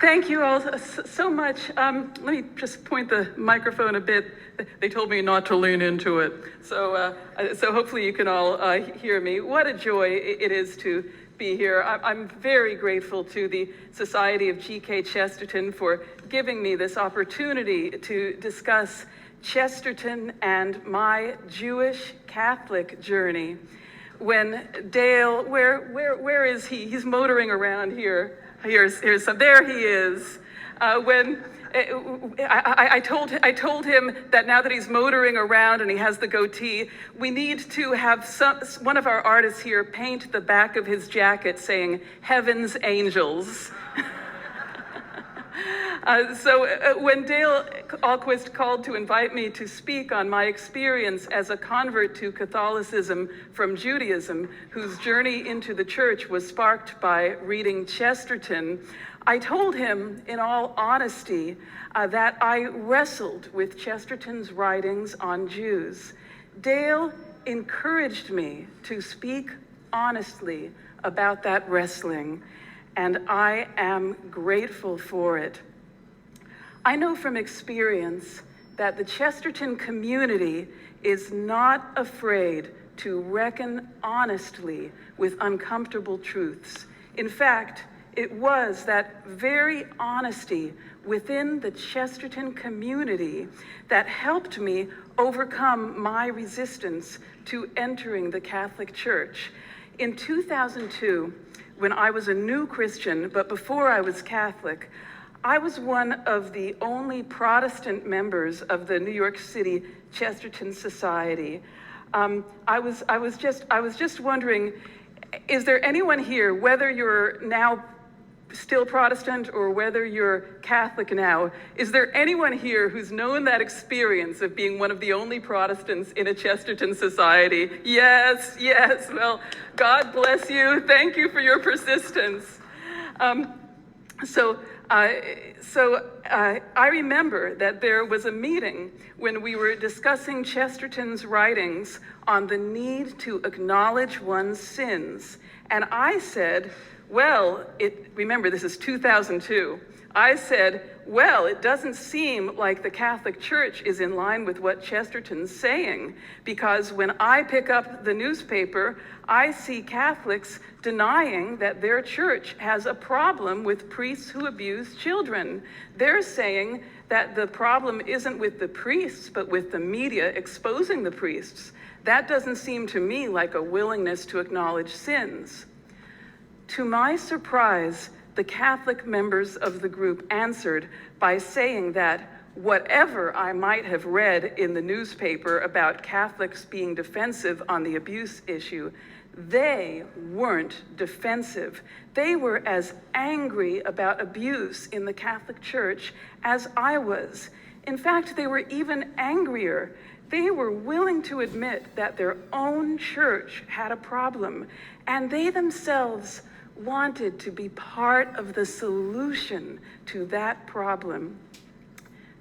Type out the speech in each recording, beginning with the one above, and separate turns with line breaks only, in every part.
Thank you all so much. Let me just point the microphone a bit. They told me not to lean into it. So hopefully you can all hear me. What a joy it is to be here. I'm very grateful to the Society of G.K. Chesterton for giving me this opportunity to discuss Chesterton and my Jewish Catholic journey. When Dale, where is he? He's motoring around here. Here's some. There he is. When I told him that now that he's motoring around and he has the goatee, we need to have one of our artists here paint the back of his jacket saying "Heaven's Angels." When Dale Ahlquist called to invite me to speak on my experience as a convert to Catholicism from Judaism, whose journey into the church was sparked by reading Chesterton, I told him in all honesty that I wrestled with Chesterton's writings on Jews. Dale encouraged me to speak honestly about that wrestling, and I am grateful for it. I know from experience that the Chesterton community is not afraid to reckon honestly with uncomfortable truths. In fact, it was that very honesty within the Chesterton community that helped me overcome my resistance to entering the Catholic Church. In 2002, when I was a new Christian, but before I was Catholic, I was one of the only Protestant members of the New York City Chesterton Society. I was just wondering, is there anyone here, whether you're now still Protestant or whether you're Catholic now, is there anyone here who's known that experience of being one of the only Protestants in a Chesterton society? Yes, well, God bless you. Thank you for your persistence. I remember that there was a meeting when we were discussing Chesterton's writings on the need to acknowledge one's sins. And I said, well, remember this is 2002. I said, well, it doesn't seem like the Catholic Church is in line with what Chesterton's saying, because when I pick up the newspaper, I see Catholics denying that their church has a problem with priests who abuse children. They're saying that the problem isn't with the priests, but with the media exposing the priests. That doesn't seem to me like a willingness to acknowledge sins. To my surprise, the Catholic members of the group answered by saying that whatever I might have read in the newspaper about Catholics being defensive on the abuse issue, they weren't defensive. They were as angry about abuse in the Catholic Church as I was. In fact, they were even angrier. They were willing to admit that their own church had a problem, and they themselves wanted to be part of the solution to that problem.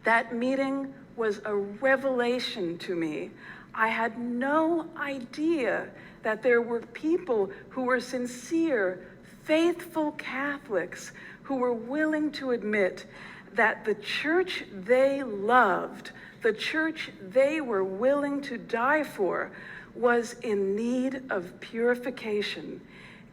That meeting was a revelation to me. I had no idea that there were people who were sincere, faithful Catholics who were willing to admit that the church they loved, the church they were willing to die for, was in need of purification.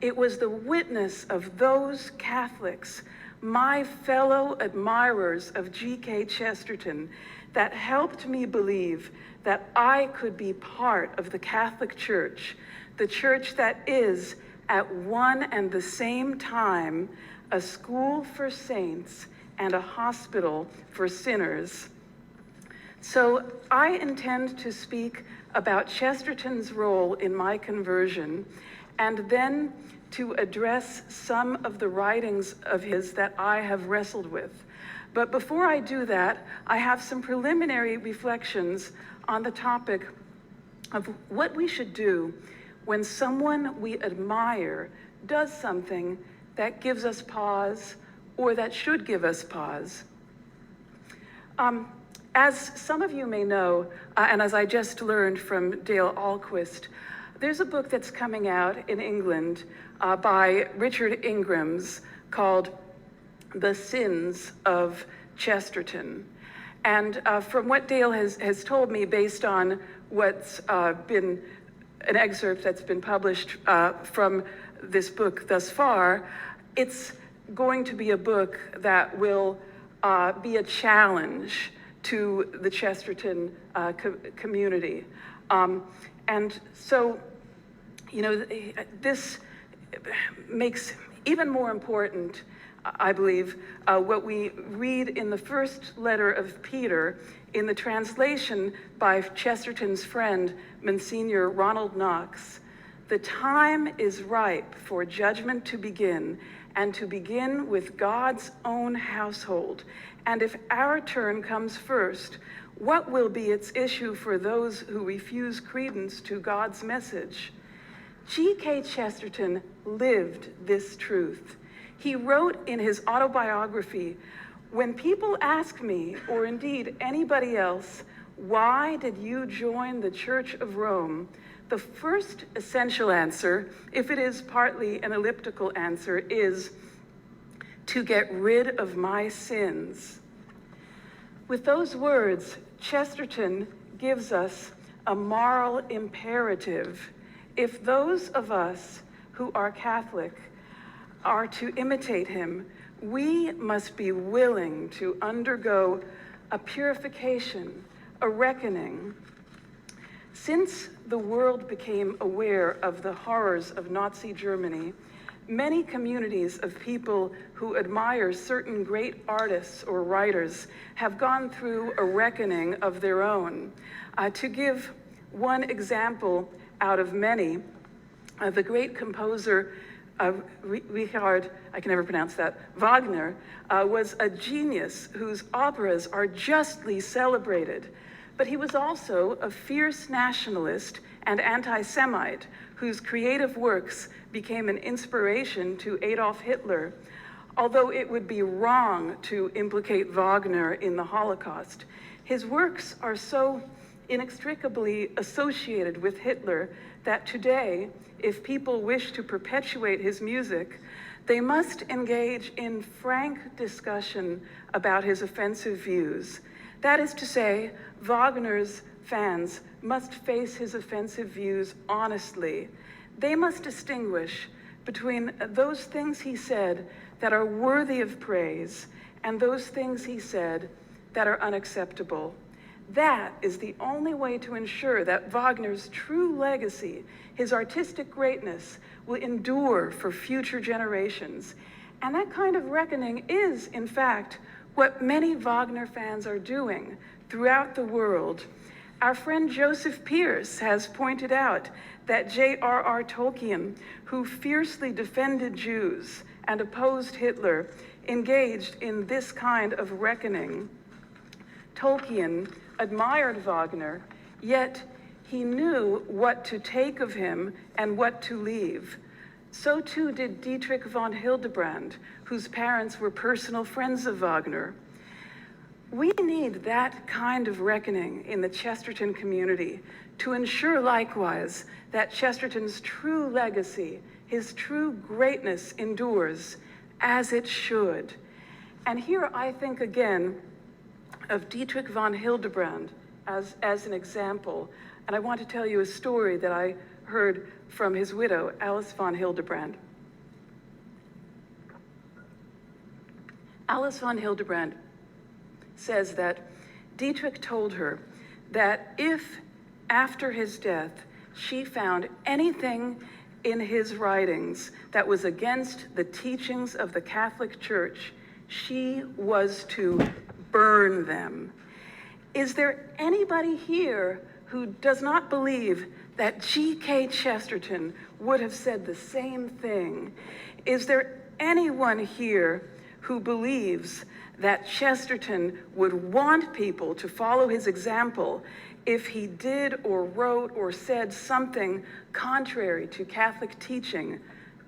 It was the witness of those Catholics, my fellow admirers of G.K. Chesterton, that helped me believe that I could be part of the Catholic Church, the church that is, at one and the same time, a school for saints and a hospital for sinners. So I intend to speak about Chesterton's role in my conversion, and then to address some of the writings of his that I have wrestled with. But before I do that, I have some preliminary reflections on the topic of what we should do when someone we admire does something that gives us pause or that should give us pause. As some of you may know, and as I just learned from Dale Ahlquist, there's a book that's coming out in England by Richard Ingrams called the sins of Chesterton. And from what Dale has told me, based on what's been an excerpt that's been published from this book thus far, it's going to be a book that will be a challenge to the Chesterton community. And so, you know, this makes even more important, I believe, what we read in the first letter of Peter in the translation by Chesterton's friend, Monsignor Ronald Knox. The time is ripe for judgment to begin, and to begin with God's own household. And if our turn comes first, what will be its issue for those who refuse credence to God's message? G.K. Chesterton lived this truth. He wrote in his autobiography, "When people ask me, or indeed anybody else, why did you join the Church of Rome? The first essential answer, if it is partly an elliptical answer, is to get rid of my sins." With those words, Chesterton gives us a moral imperative. If those of us who are Catholic are to imitate him, we must be willing to undergo a purification, a reckoning. Since the world became aware of the horrors of Nazi Germany, many communities of people who admire certain great artists or writers have gone through a reckoning of their own. To give one example out of many, the great composer Richard, I can never pronounce that, Wagner, was a genius whose operas are justly celebrated. But he was also a fierce nationalist and anti-Semite whose creative works became an inspiration to Adolf Hitler. Although it would be wrong to implicate Wagner in the Holocaust, his works are so inextricably associated with Hitler that today, if people wish to perpetuate his music, they must engage in frank discussion about his offensive views. That is to say, Wagner's fans must face his offensive views honestly. They must distinguish between those things he said that are worthy of praise and those things he said that are unacceptable. That is the only way to ensure that Wagner's true legacy, his artistic greatness, will endure for future generations. And that kind of reckoning is, in fact, what many Wagner fans are doing throughout the world. Our friend Joseph Pierce has pointed out that J.R.R. Tolkien, who fiercely defended Jews and opposed Hitler, engaged in this kind of reckoning. Tolkien admired Wagner, yet he knew what to take of him and what to leave. So too did Dietrich von Hildebrand, whose parents were personal friends of Wagner. We need that kind of reckoning in the Chesterton community to ensure likewise that Chesterton's true legacy, his true greatness endures as it should. And here I think again of Dietrich von Hildebrand as an example. And I want to tell you a story that I heard from his widow, Alice von Hildebrand. Alice von Hildebrand says that Dietrich told her that if, after his death, she found anything in his writings that was against the teachings of the Catholic Church, she was to burn them. Is there anybody here who does not believe that G.K. Chesterton would have said the same thing? Is there anyone here who believes that Chesterton would want people to follow his example if he did or wrote or said something contrary to Catholic teaching?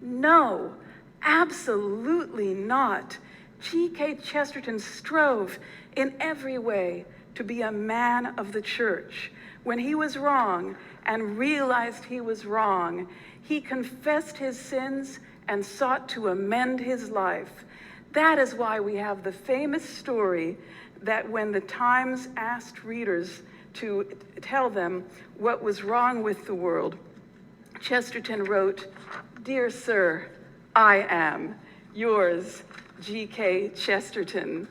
No, absolutely not. G.K. Chesterton strove in every way to be a man of the church. When he was wrong and realized he was wrong, he confessed his sins and sought to amend his life. That is why we have the famous story that when the Times asked readers to tell them what was wrong with the world, Chesterton wrote, "Dear Sir, I am yours, G.K. Chesterton."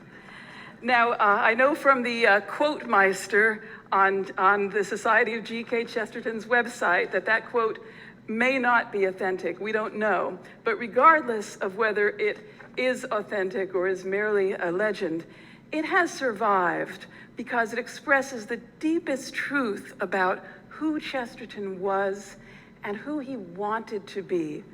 Now, I know from the Quote Meister on the Society of G.K. Chesterton's website that quote may not be authentic. We don't know. But regardless of whether it is authentic or is merely a legend, it has survived because it expresses the deepest truth about who Chesterton was and who he wanted to be.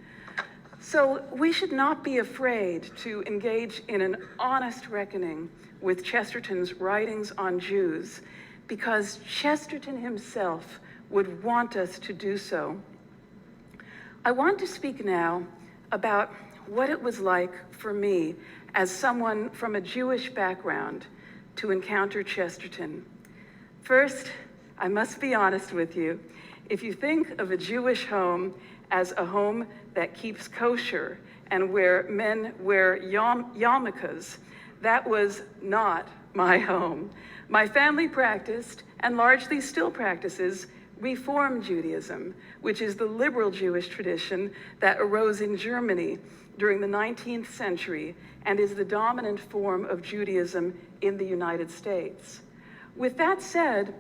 So we should not be afraid to engage in an honest reckoning with Chesterton's writings on Jews, because Chesterton himself would want us to do so. I want to speak now about what it was like for me as someone from a Jewish background to encounter Chesterton. First, I must be honest with you. If you think of a Jewish home as a home that keeps kosher and where men wear yarmulkes, that was not my home. My family practiced, and largely still practices, Reform Judaism, which is the liberal Jewish tradition that arose in Germany during the 19th century and is the dominant form of Judaism in the United States. With that said,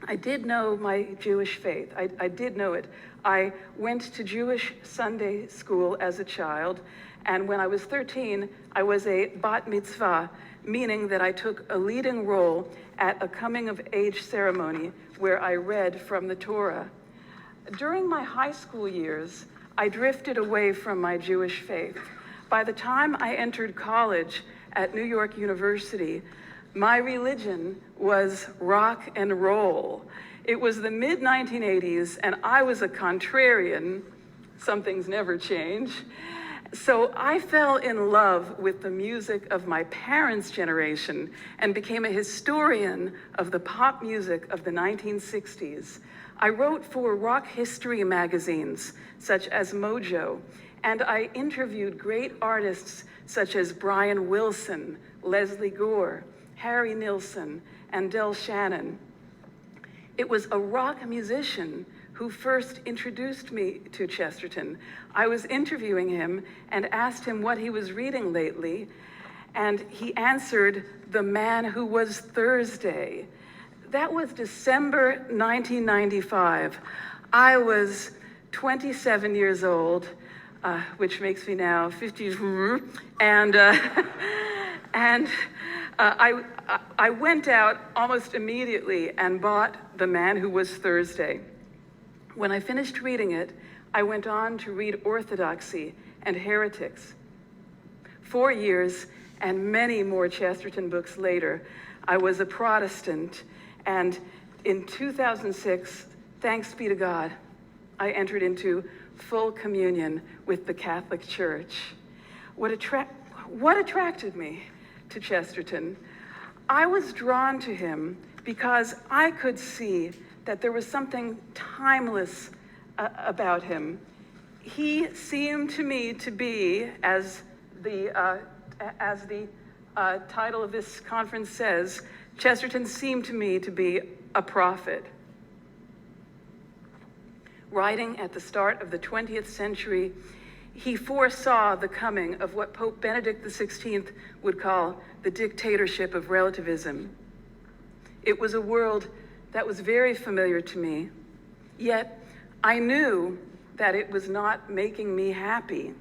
I did know my Jewish faith. I did know it. I went to Jewish Sunday school as a child, and when I was 13, I was a bat mitzvah, meaning that I took a leading role at a coming-of-age ceremony where I read from the Torah. During my high school years, I drifted away from my Jewish faith. By the time I entered college at New York University, my religion was rock and roll. It was the mid-1980s, and I was a contrarian. Some things never change. So I fell in love with the music of my parents' generation and became a historian of the pop music of the 1960s. I wrote for rock history magazines such as Mojo, and I interviewed great artists such as Brian Wilson, Leslie Gore, Harry Nilsson, and Del Shannon. It was a rock musician who first introduced me to Chesterton. I was interviewing him and asked him what he was reading lately, and he answered, "The Man Who Was Thursday." That was December 1995. I was 27 years old, which makes me now 50, and I went out almost immediately and bought The Man Who Was Thursday. When I finished reading it, I went on to read Orthodoxy and Heretics. 4 years and many more Chesterton books later, I was a Protestant, and in 2006, thanks be to God, I entered into full communion with the Catholic Church. What attracted me to Chesterton? I was drawn to him because I could see that there was something timeless about him. He seemed to me to be, as the title of this conference says, Chesterton seemed to me to be a prophet. Writing at the start of the 20th century, he foresaw the coming of what Pope Benedict XVI would call the dictatorship of relativism. It was a world that was very familiar to me, yet I knew that it was not making me happy.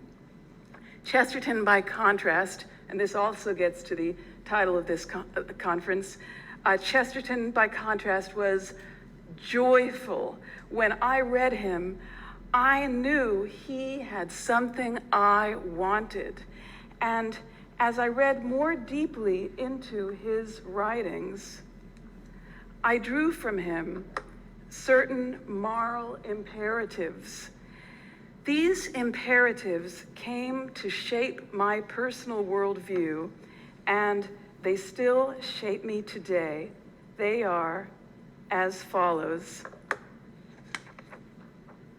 Chesterton, by contrast, and this also gets to the title of this conference, Chesterton, by contrast, was joyful. When I read him, I knew he had something I wanted. And as I read more deeply into his writings, I drew from him certain moral imperatives. These imperatives came to shape my personal worldview, and they still shape me today. They are as follows.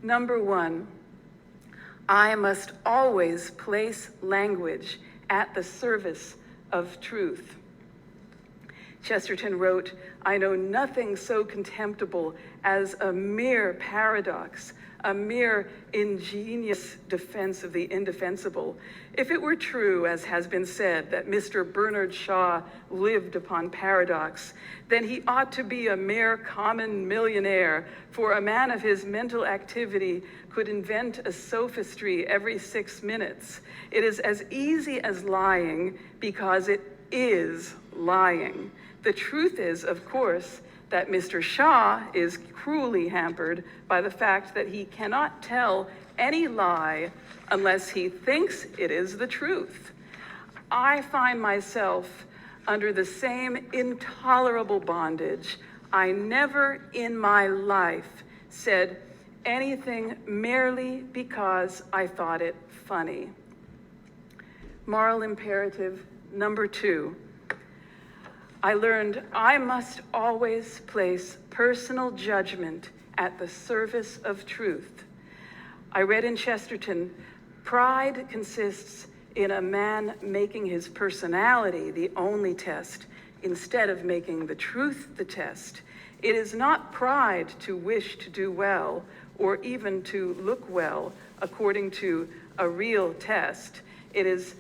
Number one, I must always place language at the service of truth. Chesterton wrote, "I know nothing so contemptible as a mere paradox, a mere ingenious defense of the indefensible. If it were true, as has been said, that Mr. Bernard Shaw lived upon paradox, then he ought to be a mere common millionaire, for a man of his mental activity could invent a sophistry every 6 minutes. It is as easy as lying because it is lying. The truth is, of course, that Mr. Shaw is cruelly hampered by the fact that he cannot tell any lie unless he thinks it is the truth. I find myself under the same intolerable bondage. I never in my life said anything merely because I thought it funny." Moral imperative number 2. I learned I must always place personal judgment at the service of truth. I read in Chesterton, "Pride consists in a man making his personality the only test, instead of making the truth the test. It is not pride to wish to do well, or even to look well, according to a real test. It is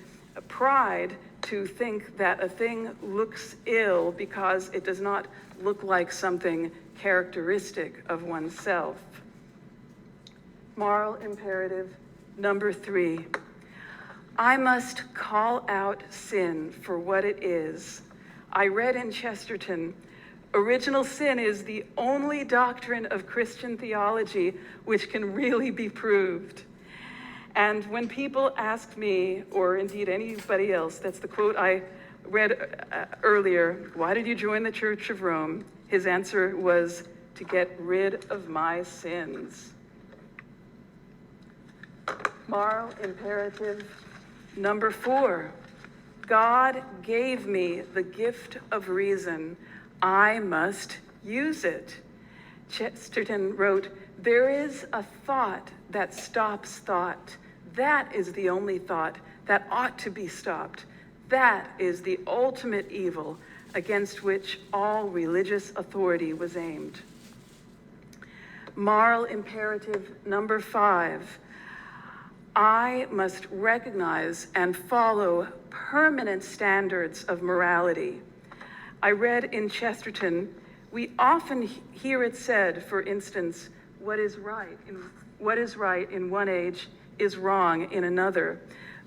pride to think that a thing looks ill because it does not look like something characteristic of oneself." Moral imperative number 3. I must call out sin for what it is. I read in Chesterton, "Original sin is the only doctrine of Christian theology which can really be proved." And when people ask me, or indeed anybody else, that's the quote I read earlier, "Why did you join the Church of Rome?" His answer was, "To get rid of my sins." Moral imperative number 4. God gave me the gift of reason. I must use it. Chesterton wrote, "There is a thought that stops thought. That is the only thought that ought to be stopped. That is the ultimate evil against which all religious authority was aimed." Moral imperative number 5. I must recognize and follow permanent standards of morality. I read in Chesterton, "We often hear it said, for instance, what is right in one age is wrong in another.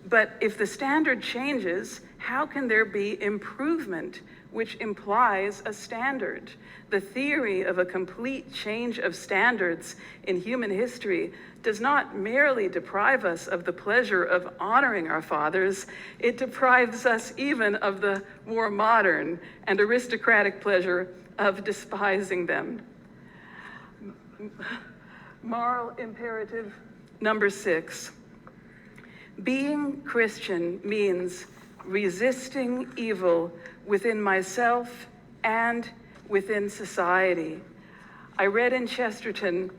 But if the standard changes, how can there be improvement, which implies a standard? The theory of a complete change of standards in human history does not merely deprive us of the pleasure of honoring our fathers, it deprives us even of the more modern and aristocratic pleasure of despising them." Moral imperative number 6. Being Christian means resisting evil within myself and within society. I read in Chesterton,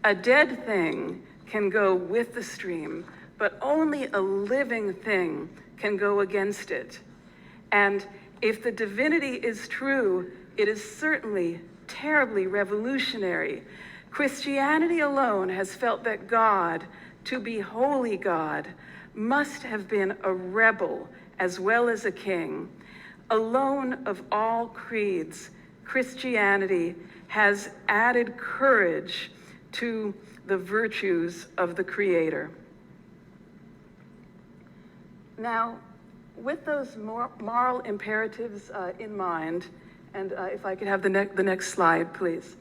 "A dead thing can go with the stream, but only a living thing can go against it. And if the divinity is true, it is certainly terribly revolutionary. Christianity alone has felt that God, to be holy God, must have been a rebel as well as a king. Alone of all creeds, Christianity has added courage to the virtues of the Creator." Now, with those moral imperatives in mind, and if I could have the next slide, please.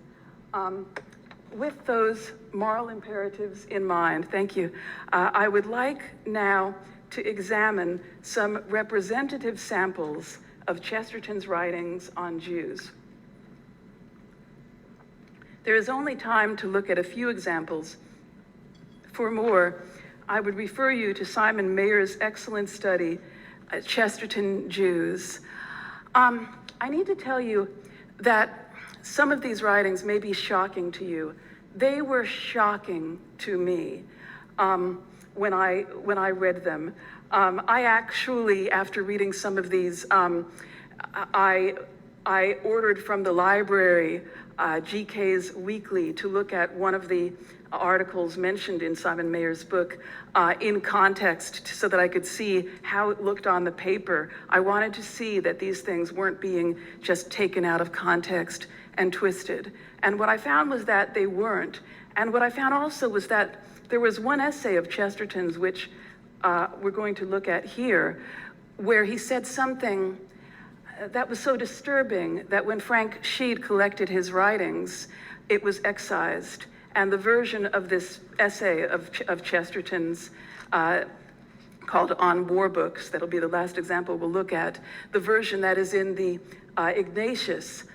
With those moral imperatives in mind, thank you, I would like now to examine some representative samples of Chesterton's writings on Jews. There is only time to look at a few examples. For more, I would refer you to Simon Mayer's excellent study, Chesterton Jews. I need to tell you that some of these writings may be shocking to you. They were shocking to me when I read them. I actually, after reading some of these, I ordered from the library GK's Weekly to look at one of the articles mentioned in Simon Mayer's book in context so that I could see how it looked on the paper. I wanted to see that these things weren't being just taken out of context and twisted. And what I found was that they weren't. And what I found also was that there was one essay of Chesterton's, which we're going to look at here, where he said something that was so disturbing that when Frank Sheed collected his writings, it was excised. And the version of this essay of Chesterton's called On War Books, that'll be the last example we'll look at, the version that is in the Ignatius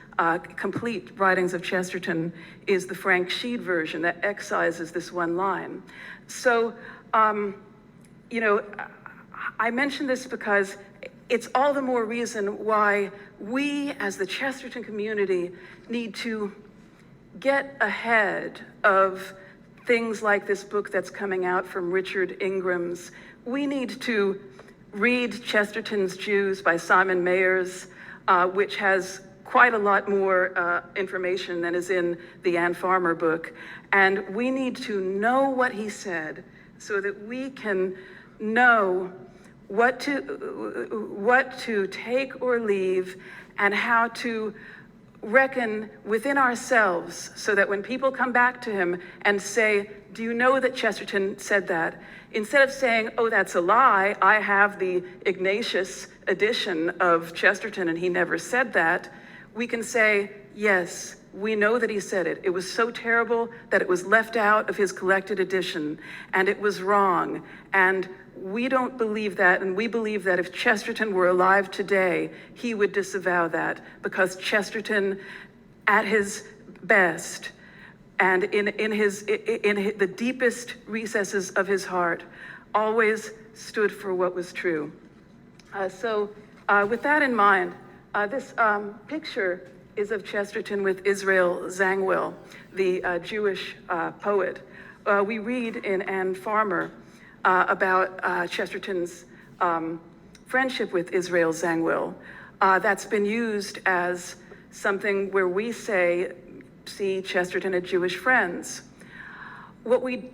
complete writings of Chesterton is the Frank Sheed version that excises this one line. So, you know, I mention this because it's all the more reason why we as the Chesterton community need to get ahead of things like this book that's coming out from Richard Ingram's. We need to read Chesterton's Jews by Simon Mayers, which has quite a lot more information than is in the Ann Farmer book. And we need to know what he said so that we can know what to take or leave and how to reckon within ourselves so that when people come back to him and say, do you know that Chesterton said that? Instead of saying, oh, that's a lie, I have the Ignatius edition of Chesterton and he never said that, we can say, yes, we know that he said it. It was so terrible that it was left out of his collected edition and it was wrong. And we don't believe that, and we believe that if Chesterton were alive today, he would disavow that, because Chesterton, at his best, and in the deepest recesses of his heart, always stood for what was true. With that in mind, this picture is of Chesterton with Israel Zangwill, the Jewish poet. We read in Ann Farmer about Chesterton's friendship with Israel Zangwill. That's been used as something where we say, see Chesterton had Jewish friends. What we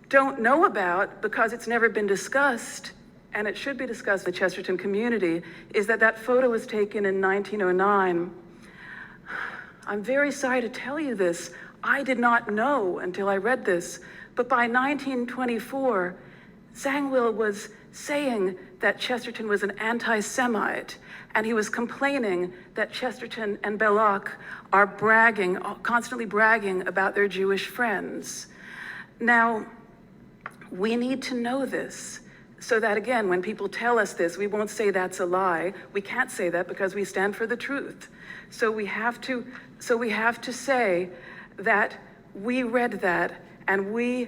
don't know about, because it's never been discussed, and it should be discussed in the Chesterton community, is that that photo was taken in 1909. I'm very sorry to tell you this. I did not know until I read this. But by 1924, Zangwill was saying that Chesterton was an anti-Semite, and he was complaining that Chesterton and Belloc are constantly bragging about their Jewish friends. Now, we need to know this, so that again, when people tell us this, we won't say that's a lie. We can't say that because we stand for the truth. So we have to say that we read that, and we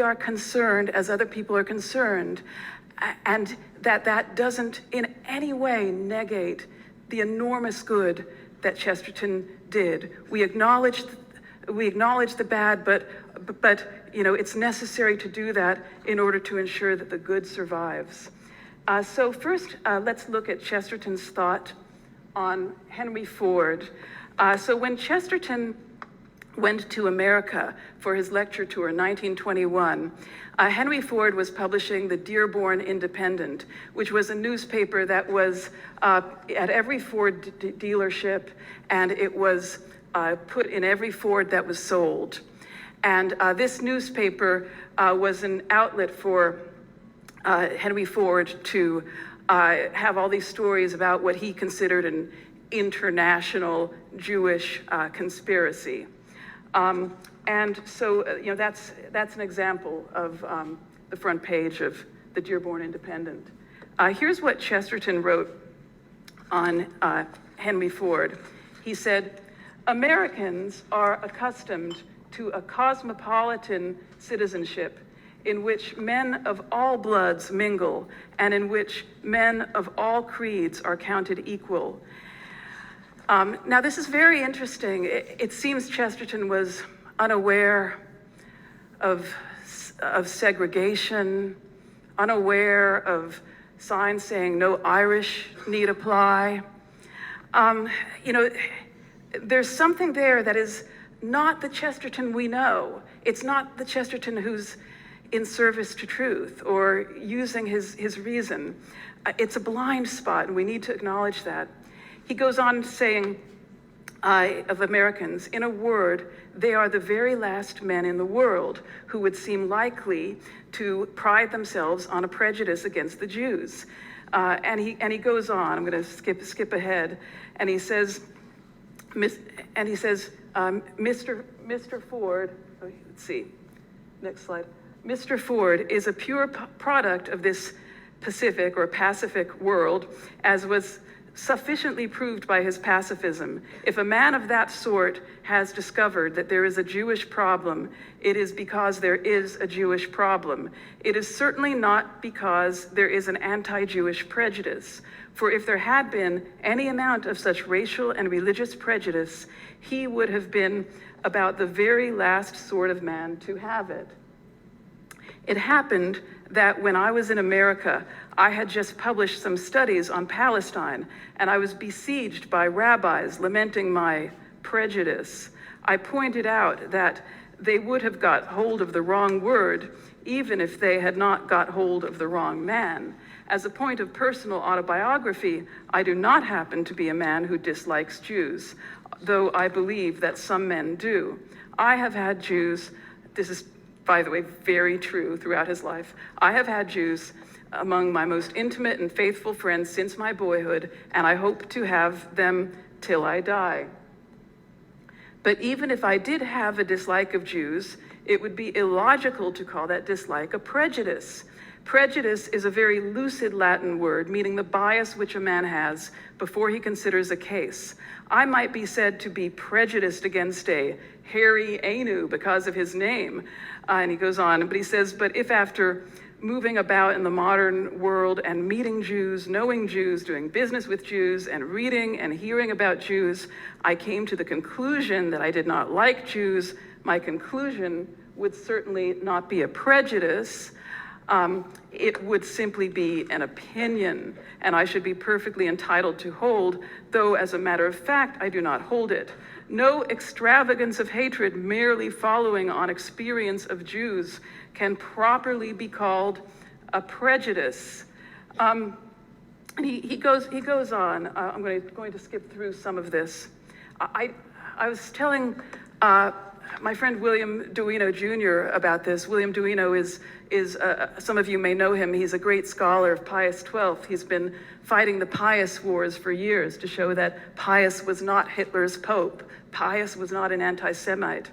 are concerned as other people are concerned, and that doesn't in any way negate the enormous good that Chesterton did. We acknowledge the bad, but you know, it's necessary to do that in order to ensure that the good survives. So first, let's look at Chesterton's thought on Henry Ford. So when Chesterton went to America for his lecture tour in 1921, Henry Ford was publishing the Dearborn Independent, which was a newspaper that was at every Ford dealership, and it was put in every Ford that was sold. And this newspaper was an outlet for Henry Ford to have all these stories about what he considered an international Jewish conspiracy. And so, you know, that's an example of the front page of the Dearborn Independent. Here's what Chesterton wrote on Henry Ford. He said, Americans are accustomed to a cosmopolitan citizenship in which men of all bloods mingle and in which men of all creeds are counted equal. Now, this is very interesting. It seems Chesterton was unaware of segregation, unaware of signs saying no Irish need apply. You know, there's something there that is not the Chesterton we know. It's not the Chesterton who's in service to truth or using his reason. It's a blind spot, and we need to acknowledge that. He goes on saying of Americans, in a word, they are the very last men in the world who would seem likely to pride themselves on a prejudice against the Jews. And he goes on. I'm going to skip ahead, and he says, Mr. Ford. Oh, let's see, next slide. Mr. Ford is a pure product of this Pacific or pacific world, as was sufficiently proved by his pacifism. If a man of that sort has discovered that there is a Jewish problem, it is because there is a Jewish problem. It is certainly not because there is an anti-Jewish prejudice. For if there had been any amount of such racial and religious prejudice, he would have been about the very last sort of man to have it. It happened that when I was in America, I had just published some studies on Palestine, and I was besieged by rabbis lamenting my prejudice. I pointed out that they would have got hold of the wrong word, even if they had not got hold of the wrong man. As a point of personal autobiography, I do not happen to be a man who dislikes Jews, though I believe that some men do. I have had Jews, this is, by the way, very true throughout his life. I have had Jews among my most intimate and faithful friends since my boyhood, and I hope to have them till I die. But even if I did have a dislike of Jews, it would be illogical to call that dislike a prejudice. Prejudice is a very lucid Latin word, meaning the bias which a man has before he considers a case. I might be said to be prejudiced against a hairy Anu because of his name. And he goes on, but he says, but if after moving about in the modern world and meeting Jews, knowing Jews, doing business with Jews, and reading and hearing about Jews, I came to the conclusion that I did not like Jews, my conclusion would certainly not be a prejudice. It would simply be an opinion, and I should be perfectly entitled to hold, though as a matter of fact, I do not hold it. No extravagance of hatred merely following on experience of Jews can properly be called a prejudice. He goes on. I'm going to skip through some of this. I was telling my friend William Duino Jr. about this. William Duino is some of you may know him. He's a great scholar of Pius XII. He's been fighting the Pius Wars for years to show that Pius was not Hitler's pope. Pius was not an anti-Semite.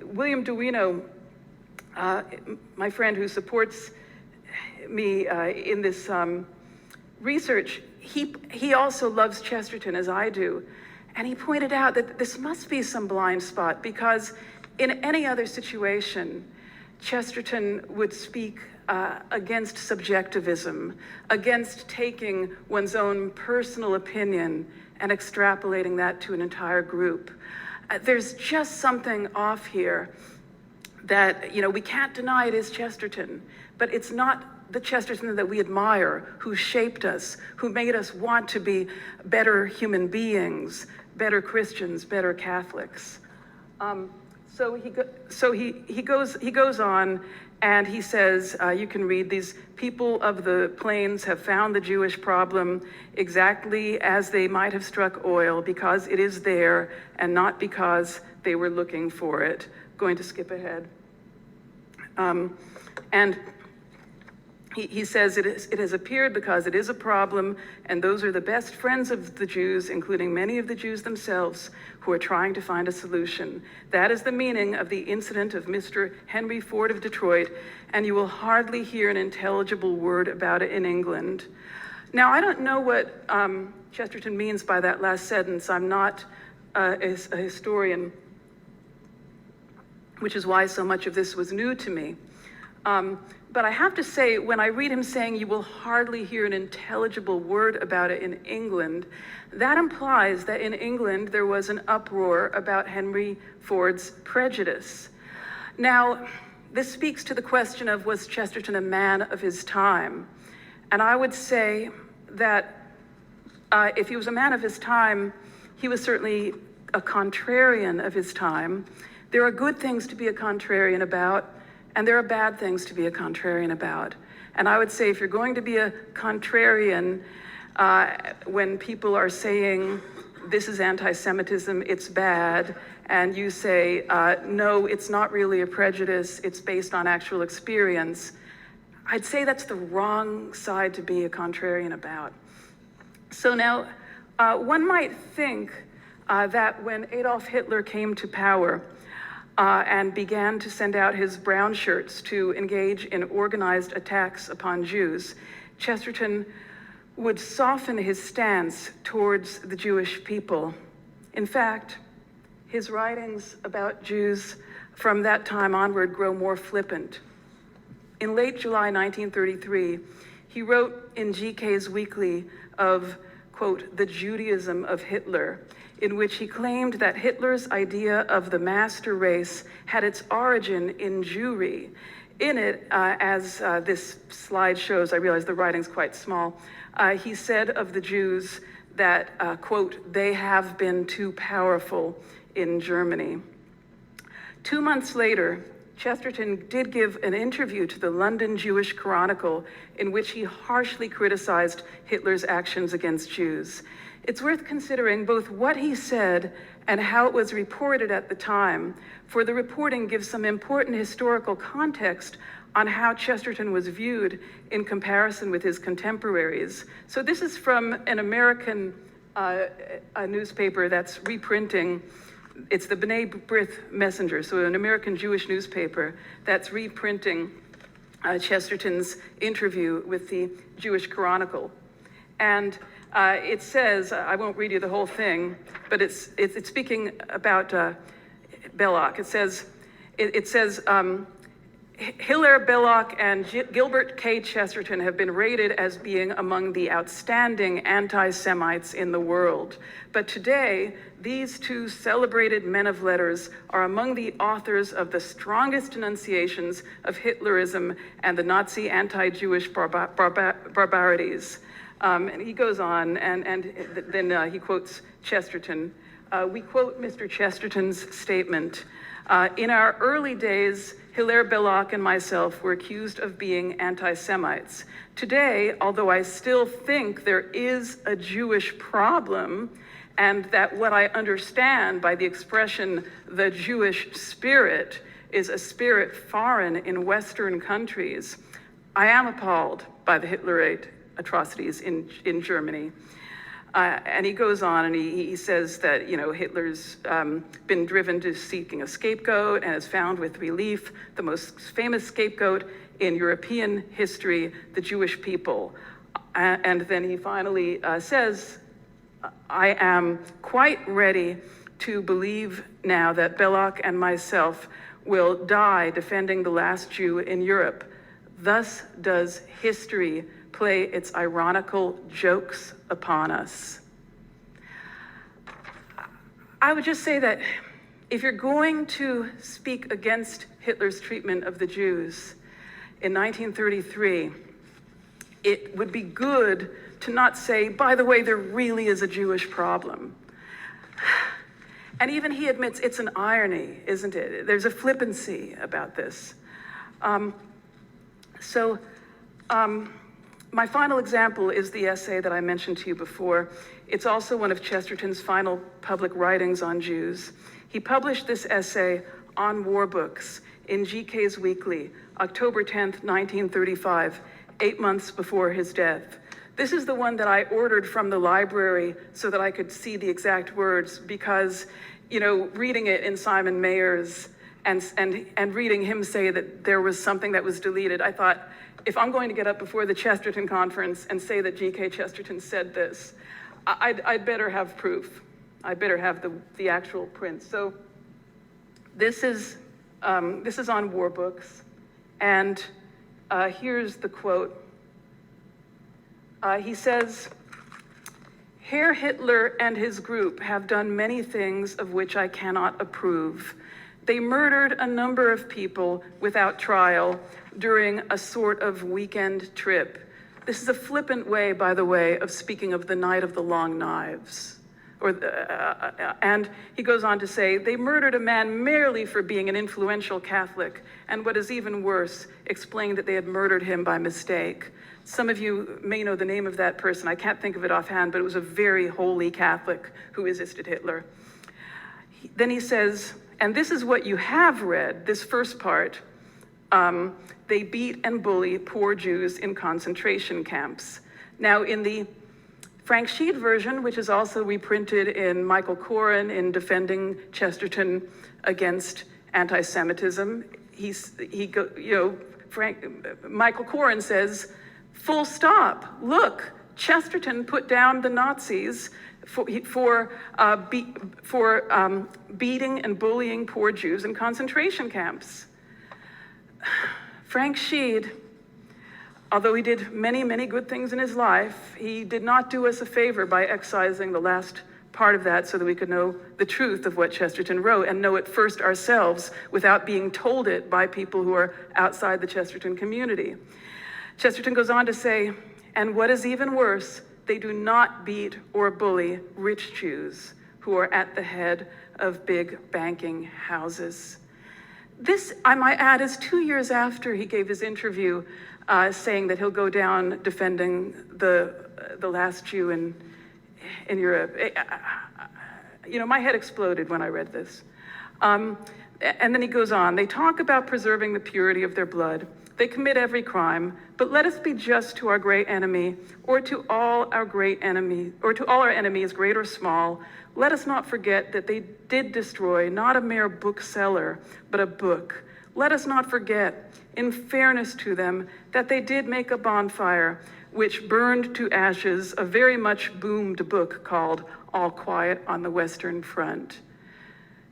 William Duino, my friend who supports me in this research, he also loves Chesterton as I do. And he pointed out that this must be some blind spot, because in any other situation, Chesterton would speak against subjectivism, against taking one's own personal opinion and extrapolating that to an entire group. There's just something off here that, we can't deny it is Chesterton, but it's not the Chesterton that we admire, who shaped us, who made us want to be better human beings, better Christians, better Catholics. So he goes on, and he says, you can read, these people of the plains have found the Jewish problem exactly as they might have struck oil, because it is there and not because they were looking for it. Going to skip ahead. And he says it has appeared because it is a problem, and those are the best friends of the Jews, including many of the Jews themselves, who are trying to find a solution. That is the meaning of the incident of Mr. Henry Ford of Detroit, and you will hardly hear an intelligible word about it in England. Now, I don't know what Chesterton means by that last sentence. I'm not a historian, which is why so much of this was new to me. But I have to say, when I read him saying you will hardly hear an intelligible word about it in England, that implies that in England there was an uproar about Henry Ford's prejudice. Now, this speaks to the question of, was Chesterton a man of his time? And I would say that if he was a man of his time, he was certainly a contrarian of his time. There are good things to be a contrarian about, and there are bad things to be a contrarian about. And I would say if you're going to be a contrarian, when people are saying, this is anti-Semitism, it's bad, and you say, no, it's not really a prejudice, it's based on actual experience, I'd say that's the wrong side to be a contrarian about. So now, one might think that when Adolf Hitler came to power and began to send out his brown shirts to engage in organized attacks upon Jews, Chesterton would soften his stance towards the Jewish people. In fact, his writings about Jews from that time onward grow more flippant. In late July 1933, he wrote in GK's Weekly of, quote, the Judaism of Hitler, in which he claimed that Hitler's idea of the master race had its origin in Jewry. In it, as this slide shows, I realize the writing's quite small, he said of the Jews that, quote, they have been too powerful in Germany. 2 months later, Chesterton did give an interview to the London Jewish Chronicle in which he harshly criticized Hitler's actions against Jews. It's worth considering both what he said and how it was reported at the time, for the reporting gives some important historical context on how Chesterton was viewed in comparison with his contemporaries. So this is from an American newspaper that's reprinting. It's the B'nai B'rith Messenger, so an American Jewish newspaper that's reprinting Chesterton's interview with the Jewish Chronicle. And it says, I won't read you the whole thing, but it's speaking about Belloc. It says, Hilaire Belloc and Gilbert K. Chesterton have been rated as being among the outstanding anti-Semites in the world. But today, these two celebrated men of letters are among the authors of the strongest denunciations of Hitlerism and the Nazi anti-Jewish barbarities. And he goes on, and then he quotes Chesterton. We quote Mr. Chesterton's statement. In our early days, Hilaire Belloc and myself were accused of being anti-Semites. Today, although I still think there is a Jewish problem, and that what I understand by the expression, the Jewish spirit, is a spirit foreign in Western countries, I am appalled by the Hitlerite atrocities in Germany. And he goes on and he says that, you know, Hitler's been driven to seeking a scapegoat and has found with relief the most famous scapegoat in European history, the Jewish people. And then he finally says, I am quite ready to believe now that Belloc and myself will die defending the last Jew in Europe. Thus does history play its ironical jokes upon us. I would just say that if you're going to speak against Hitler's treatment of the Jews in 1933, it would be good to not say, by the way, there really is a Jewish problem. And even he admits it's an irony, isn't it? There's a flippancy about this. My final example is the essay that I mentioned to you before. It's also one of Chesterton's final public writings on Jews. He published this essay on war books in GK's Weekly, October 10th, 1935, 8 months before his death. This is the one that I ordered from the library so that I could see the exact words, because, you know, reading it in Simon Mayer's and reading him say that there was something that was deleted, I thought, if I'm going to get up before the Chesterton Conference and say that G.K. Chesterton said this, I'd better have proof. I'd better have the actual print. So this is on war books, and here's the quote. He says, Herr Hitler and his group have done many things of which I cannot approve. They murdered a number of people without trial during a sort of weekend trip. This is a flippant way, by the way, of speaking of the Night of the Long Knives. And he goes on to say, they murdered a man merely for being an influential Catholic, and what is even worse, explained that they had murdered him by mistake. Some of you may know the name of that person. I can't think of it offhand, but it was a very holy Catholic who resisted Hitler. Then he says, and this is what you have read, this first part, they beat and bully poor Jews in concentration camps. Now in the Frank Sheed version, which is also reprinted in Michael Coren in Defending Chesterton Against Anti-Semitism, Michael Coren says, full stop, look, Chesterton put down the Nazis for beating and bullying poor Jews in concentration camps. Frank Sheed, although he did many, many good things in his life, he did not do us a favor by excising the last part of that so that we could know the truth of what Chesterton wrote and know it first ourselves without being told it by people who are outside the Chesterton community. Chesterton goes on to say, and what is even worse, they do not beat or bully rich Jews who are at the head of big banking houses. This, I might add, is 2 years after he gave his interview saying that he'll go down defending the last Jew in Europe. You know, my head exploded when I read this. And then he goes on, they talk about preserving the purity of their blood. They commit every crime, but let us be just to our great enemy, or to all our great enemy, or to all our enemies, great or small. Let us not forget that they did destroy not a mere bookseller, but a book. Let us not forget, in fairness to them, that they did make a bonfire which burned to ashes a very much boomed book called All Quiet on the Western Front.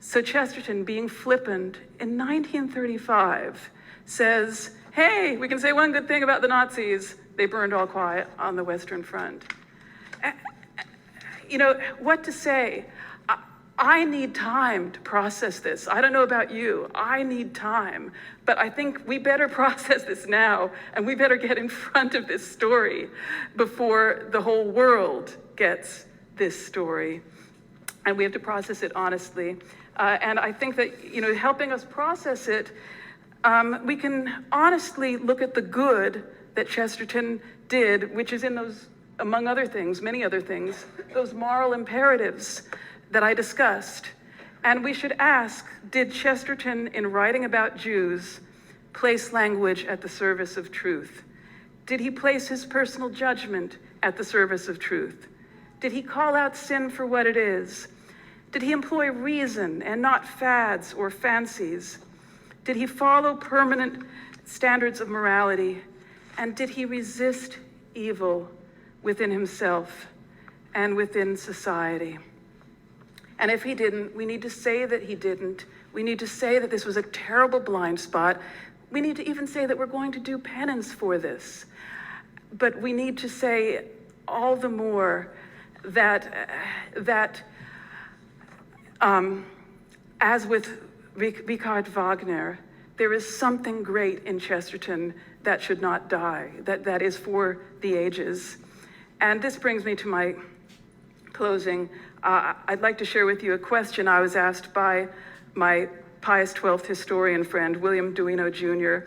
So Chesterton, being flippant, in 1935 says, hey, we can say one good thing about the Nazis. They burned all quiet on the Western Front. You know, what to say? I need time to process this. I don't know about you. I need time. But I think we better process this now, and we better get in front of this story before the whole world gets this story. And we have to process it honestly. And I think that, you know, helping us process it, we can honestly look at the good that Chesterton did, which is in those, among other things, many other things, those moral imperatives that I discussed. And we should ask, did Chesterton, in writing about Jews, place language at the service of truth? Did he place his personal judgment at the service of truth? Did he call out sin for what it is? Did he employ reason and not fads or fancies? Did he follow permanent standards of morality? And did he resist evil within himself and within society? And if he didn't, we need to say that he didn't. We need to say that this was a terrible blind spot. We need to even say that we're going to do penance for this. But we need to say all the more that, as with Richard Wagner, there is something great in Chesterton that should not die, that is for the ages. And this brings me to my closing. I'd like to share with you a question I was asked by my Pius XII historian friend, William Duino Jr.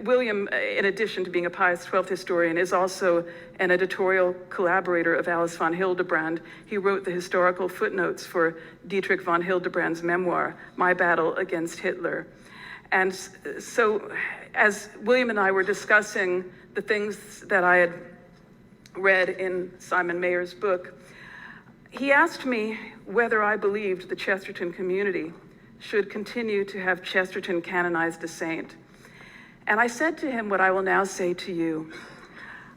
William, in addition to being a Pius XII historian, is also an editorial collaborator of Alice von Hildebrand. He wrote the historical footnotes for Dietrich von Hildebrand's memoir, My Battle Against Hitler. And so as William and I were discussing the things that I had read in Simon Mayer's book, he asked me whether I believed the Chesterton community should continue to have Chesterton canonized a saint. And I said to him what I will now say to you.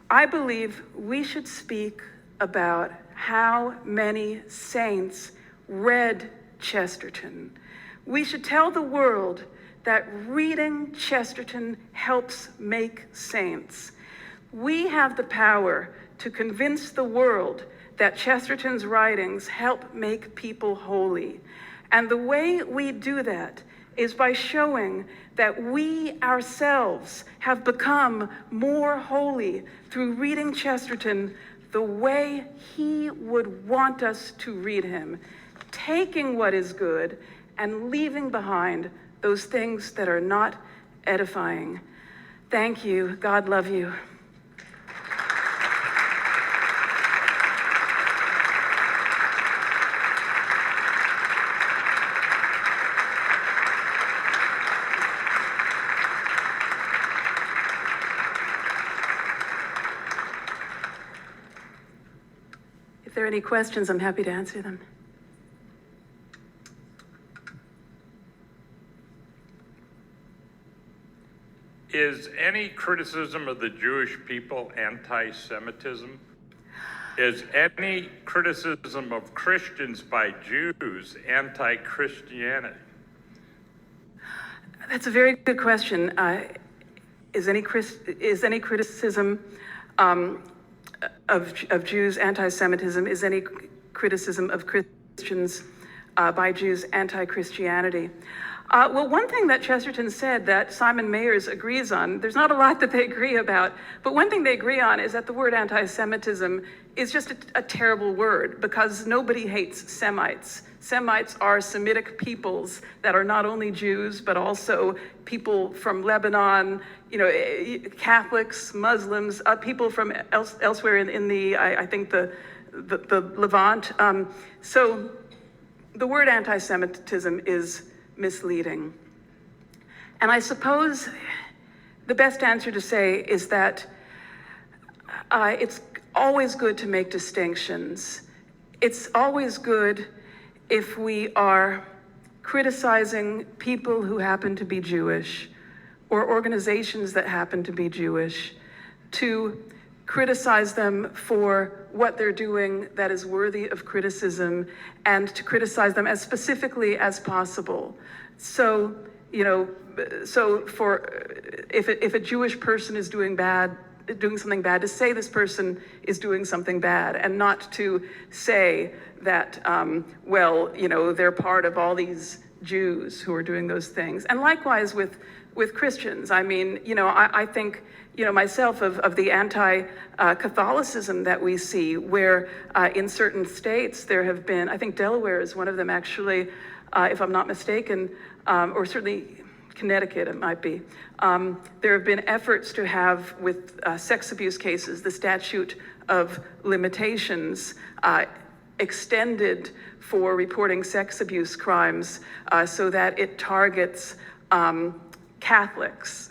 I believe we should speak about how many saints read Chesterton. We should tell the world that reading Chesterton helps make saints. We have the power to convince the world that Chesterton's writings help make people holy. And the way we do that is by showing that we ourselves have become more holy through reading Chesterton the way he would want us to read him, taking what is good and leaving behind those things that are not edifying. Thank you. God love you. If there are any questions, I'm happy to answer them.
Is any criticism of the Jewish people anti-Semitism? Is any criticism of Christians by Jews anti-Christianity?
That's a very good question. Is any criticism of Jews anti-Semitism? Is any criticism of Christians by Jews anti-Christianity? Well, one thing that Chesterton said that Simon Mayers agrees on, there's not a lot that they agree about, but one thing they agree on is that the word anti-Semitism is just a terrible word, because nobody hates Semites. Semites are Semitic peoples that are not only Jews, but also people from Lebanon, Catholics, Muslims, people from elsewhere in the, I think the Levant. So the word anti-Semitism is misleading. And I suppose the best answer to say is that it's always good to make distinctions. It's always good if we are criticizing people who happen to be Jewish or organizations that happen to be Jewish, to criticize them for what they're doing that is worthy of criticism, and to criticize them as specifically as possible. So, if a Jewish person is doing something bad, to say this person is doing something bad, and not to say that, they're part of all these Jews who are doing those things. And likewise with Christians. I mean, I think, myself of the anti-Catholicism that we see, where in certain states there have been, I think Delaware is one of them actually, if I'm not mistaken, or certainly Connecticut it might be. There have been efforts to have, with sex abuse cases, the statute of limitations extended for reporting sex abuse crimes so that it targets Catholics.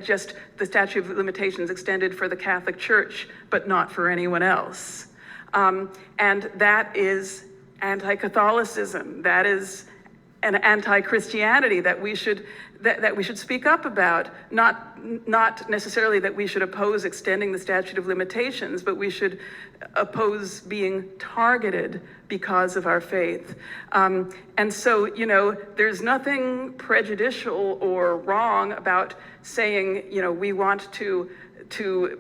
Just the statute of limitations extended for the Catholic Church, but not for anyone else. And that is anti-Catholicism. That is an anti-Christianity that we should speak up about. Not necessarily that we should oppose extending the statute of limitations, but we should oppose being targeted because of our faith. And so, there's nothing prejudicial or wrong about saying, we want to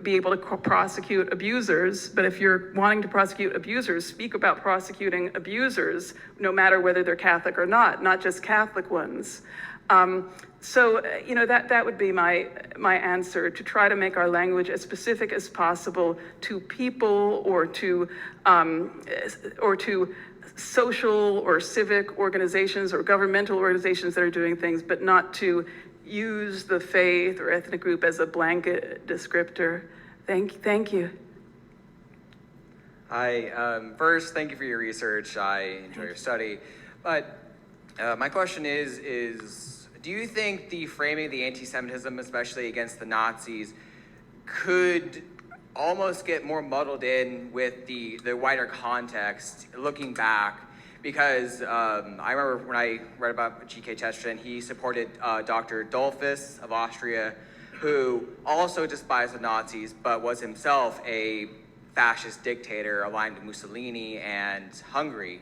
be able to prosecute abusers, but if you're wanting to prosecute abusers, speak about prosecuting abusers, no matter whether they're Catholic or not just Catholic ones. So, that would be my answer, to try to make our language as specific as possible to people or to social or civic organizations or governmental organizations that are doing things, but not to use the faith or ethnic group as a blanket descriptor. Thank you.
Hi, first, thank you for your research. I enjoy your study. But my question is, do you think the framing of the anti-Semitism, especially against the Nazis, could almost get more muddled in with the wider context, looking back? Because I remember when I read about G.K. Chesterton, he supported Dr. Dollfuss of Austria, who also despised the Nazis, but was himself a fascist dictator aligned with Mussolini and Hungary.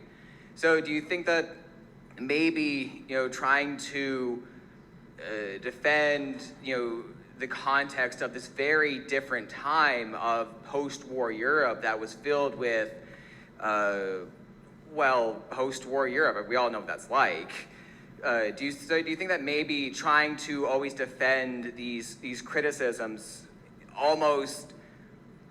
So do you think that maybe, trying to defend, the context of this very different time of post-war Europe that was filled with well, post-war Europe, we all know what that's like. Do you think that maybe trying to always defend these criticisms almost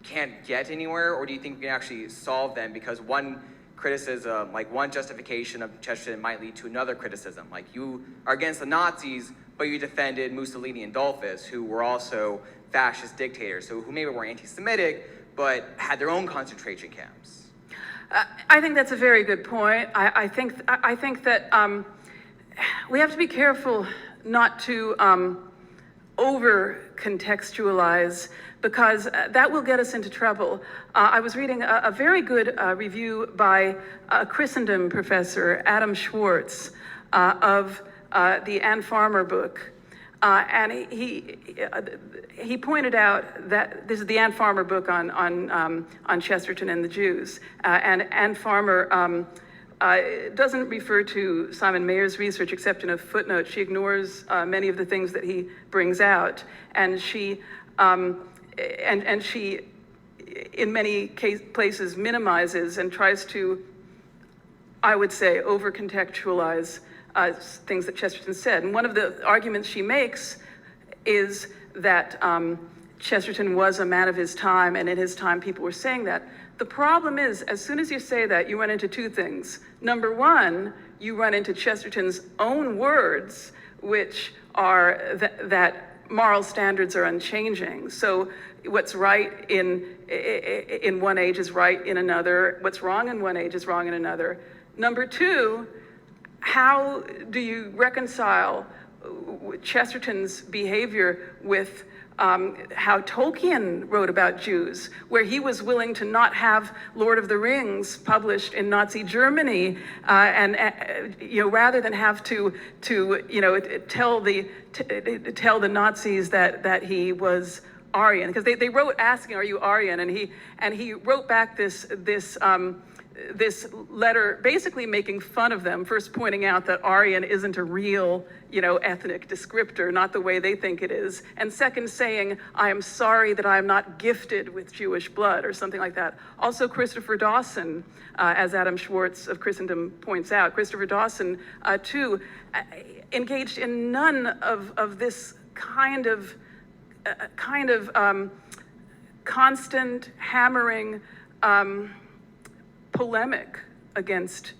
can't get anywhere, or do you think we can actually solve them? Because one criticism, like one justification of Chesterton, might lead to another criticism. Like, you are against the Nazis, but you defended Mussolini and Dollfuss, who were also fascist dictators, so who maybe were anti-Semitic, but had their own concentration camps.
I think that's a very good point. I think that we have to be careful not to over-contextualize, because that will get us into trouble. I was reading a very good review by a Christendom professor, Adam Schwartz, of the Ann Farmer book. And he pointed out that this is the Ann Farmer book on Chesterton and the Jews. And Ann Farmer doesn't refer to Simon Mayer's research except in a footnote. She ignores many of the things that he brings out, and she in many places minimizes and tries to, I would say, over-contextualize things that Chesterton said. And one of the arguments she makes is that Chesterton was a man of his time, and in his time people were saying that. The problem is, as soon as you say that, you run into two things. Number one, you run into Chesterton's own words, which are that moral standards are unchanging. So what's right in one age is right in another. What's wrong in one age is wrong in another. Number two, how do you reconcile Chesterton's behavior with how Tolkien wrote about Jews, where he was willing to not have Lord of the Rings published in Nazi Germany, and rather than have to tell the Nazis that he was Aryan, because they wrote asking, "Are you Aryan?" and he wrote back this letter basically making fun of them, first pointing out that Aryan isn't a real, ethnic descriptor, not the way they think it is. And second, saying, "I am sorry that I am not gifted with Jewish blood," or something like that. Also, Christopher Dawson, as Adam Schwartz of Christendom points out, Christopher Dawson, too, engaged in none of this kind of constant hammering polemic against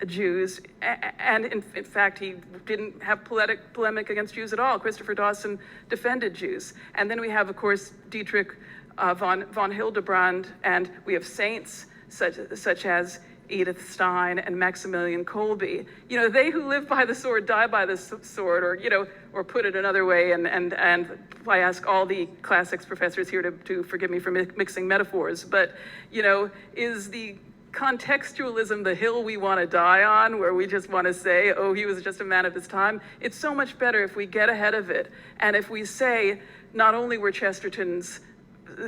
Jews, and in fact he didn't have polemic against Jews at all. Christopher Dawson defended Jews. And then we have, of course, Dietrich von Hildebrand, and we have saints such as Edith Stein and Maximilian Kolbe. They who live by the sword die by the sword, or put it another way, and I ask all the classics professors here to forgive me for mixing metaphors, but is the contextualism the hill we want to die on, where we just want to say, oh, he was just a man of his time? It's so much better if we get ahead of it, and if we say not only were Chesterton's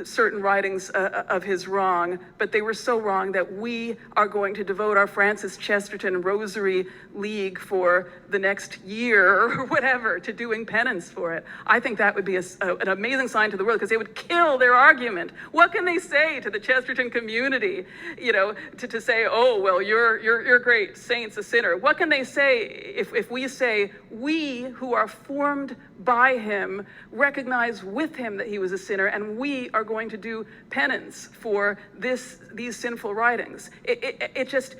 certain writings of his wrong, but they were so wrong that we are going to devote our Francis Chesterton Rosary League for the next year or whatever to doing penance for it. I think that would be an amazing sign to the world, because they would kill their argument. What can they say to the Chesterton community, to say, oh, well, you're great, saint's a sinner? What can they say if we say, we who are formed by him recognize with him that he was a sinner, and we are going to do penance for these sinful writings? It just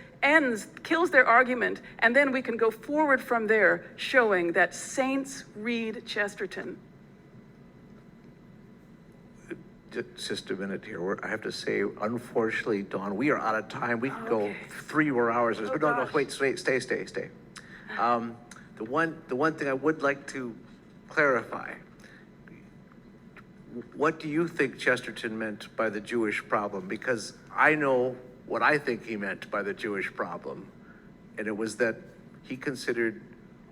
kills their argument, and then we can go forward from there, showing that saints read Chesterton.
Just a minute here. I have to say, unfortunately, Dawn, we are out of time. We could go 3 more hours.
Oh,
But no, wait, stay. The one thing I would like to clarify: what do you think Chesterton meant by the Jewish problem? Because I know what I think he meant by the Jewish problem, and it was that he considered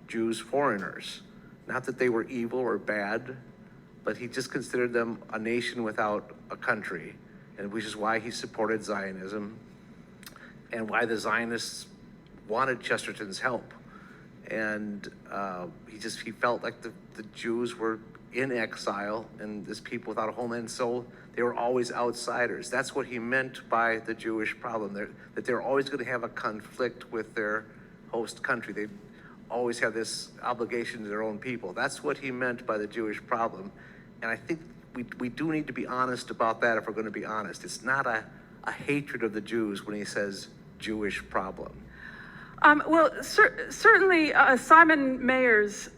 Jews foreigners. Not that they were evil or bad, but he just considered them a nation without a country, and which is why he supported Zionism and why the Zionists wanted Chesterton's help. And he felt like the Jews were in exile and as people without a homeland, so they were always outsiders. That's what he meant by the Jewish problem, that they're always going to have a conflict with their host country. They always have this obligation to their own people. That's what he meant by the Jewish problem. And I think we do need to be honest about that if we're going to be honest. It's not a hatred of the Jews when he says Jewish problem.
Certainly Simon Mayers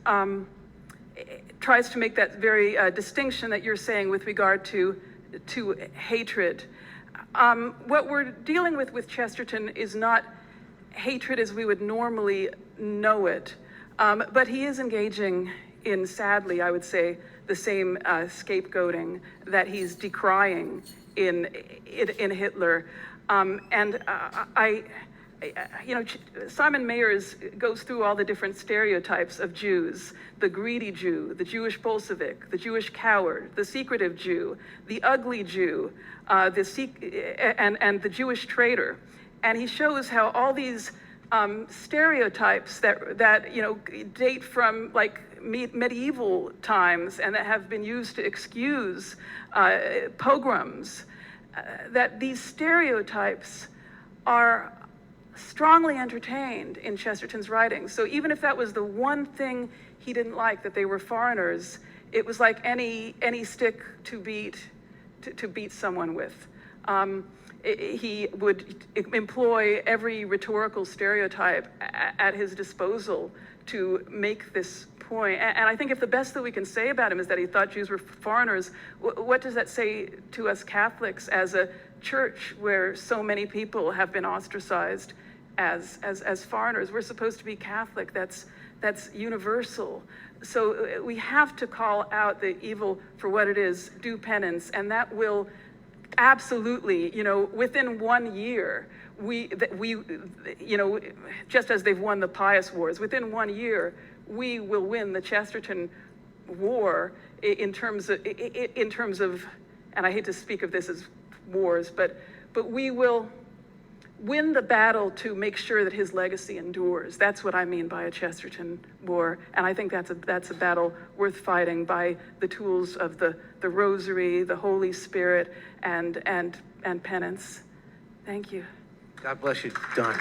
tries to make that very distinction that you're saying with regard to hatred. What we're dealing with Chesterton is not hatred as we would normally know it, but he is engaging in, sadly, I would say, the same scapegoating that he's decrying in Hitler. Simon Mayers goes through all the different stereotypes of Jews: the greedy Jew, the Jewish Bolshevik, the Jewish coward, the secretive Jew, the ugly Jew, and the Jewish traitor. And he shows how all these stereotypes that date from like medieval times and that have been used to excuse pogroms, that these stereotypes are strongly entertained in Chesterton's writings. So even if that was the one thing he didn't like, that they were foreigners, it was like any stick to beat someone with. He would employ every rhetorical stereotype at his disposal to make this point. And I think if the best that we can say about him is that he thought Jews were foreigners, what does that say to us Catholics as a church where so many people have been ostracized as foreigners? We're supposed to be Catholic. That's universal. So we have to call out the evil for what it is, do penance, and that will absolutely, within 1 year, just as they've won the Pious Wars, within 1 year, we will win the Chesterton War in terms of, and I hate to speak of this as wars, but we will win the battle to make sure that his legacy endures. That's what I mean by a Chesterton War, and I think that's a battle worth fighting by the tools of the Rosary, the Holy Spirit, and penance. Thank you.
God bless you, Don.